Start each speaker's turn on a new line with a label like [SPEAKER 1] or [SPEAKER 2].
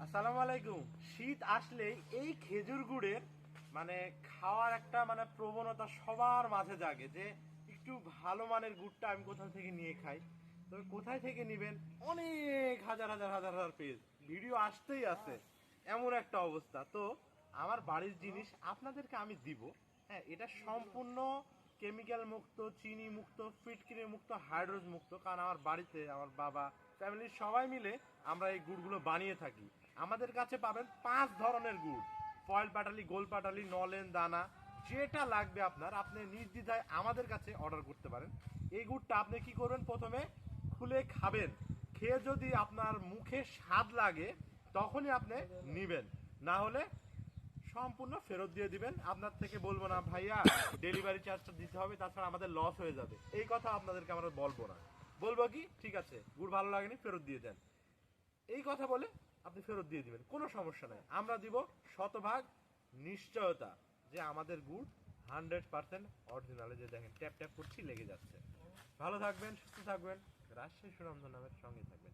[SPEAKER 1] আসসালামু আলাইকুম। শীত আসলেই এই খেজুর গুড়ের মানে খাওয়ার একটা প্রবণতা সবার মাঝে জাগে যে একটু ভালো মানের গুড়টা আমি কোথা থেকে নিয়ে খাই। তবে কোথায় থেকে নিবেন, অনেক হাজার হাজার হাজার হাজার পেজ ভিডিও আসতেই আছে, এমন একটা অবস্থা। তো আমার বাড়ির জিনিস আপনাদেরকে আমি দিব। হ্যাঁ, এটা সম্পূর্ণ কেমিক্যাল মুক্ত, চিনি মুক্ত, ফিটকিরি মুক্ত, হাইড্রোজ মুক্ত। কারণ আমার বাড়িতে আমার বাবা, ফ্যামিলির সবাই মিলে আমরা এই গুড়গুলো বানিয়ে থাকি। আমাদের কাছে পাবেন 5 ধরনের গুড়: ফয়েল পাটালি, গোল পাটালি, নলেন, দানা। যেটা লাগবে আপনার, আপনি নির্দ্বিধায় আমাদের কাছে অর্ডার করতে পারেন। এই গুড়টা আপনি কি করবেন, প্রথমে খুলে খাবেন। খেয়ে যদি আপনার মুখে স্বাদ লাগে তখনই আপনি নিবেন, না হলে সম্পূর্ণ ফেরত দিয়ে দিবেন। আপনার থেকে বলবো না ভাইয়া ডেলিভারি চার্জটা দিতে হবে, তাছাড়া আমাদের লস হয়ে যাবে, এই কথা আপনাদেরকে আমরা বলবো না। বলবো কি, ঠিক আছে গুড় ভালো লাগেনি ফেরত দিয়ে দেন, এই কথা বলে আপনি ফেরত দিয়ে দিবেন, কোনো সমস্যা নাই। আমরা দিব শতভাগ নিশ্চয়তা যে আমাদের গুড় 100% অরিজিনাল। যে দেখেন ট্যাপ ট্যাপ করছি লেগে যাচ্ছে। ভালো থাকবেন, সুস্থ থাকবেন, রাজশাহী সুনামধন্য নামের সঙ্গে থাকবেন।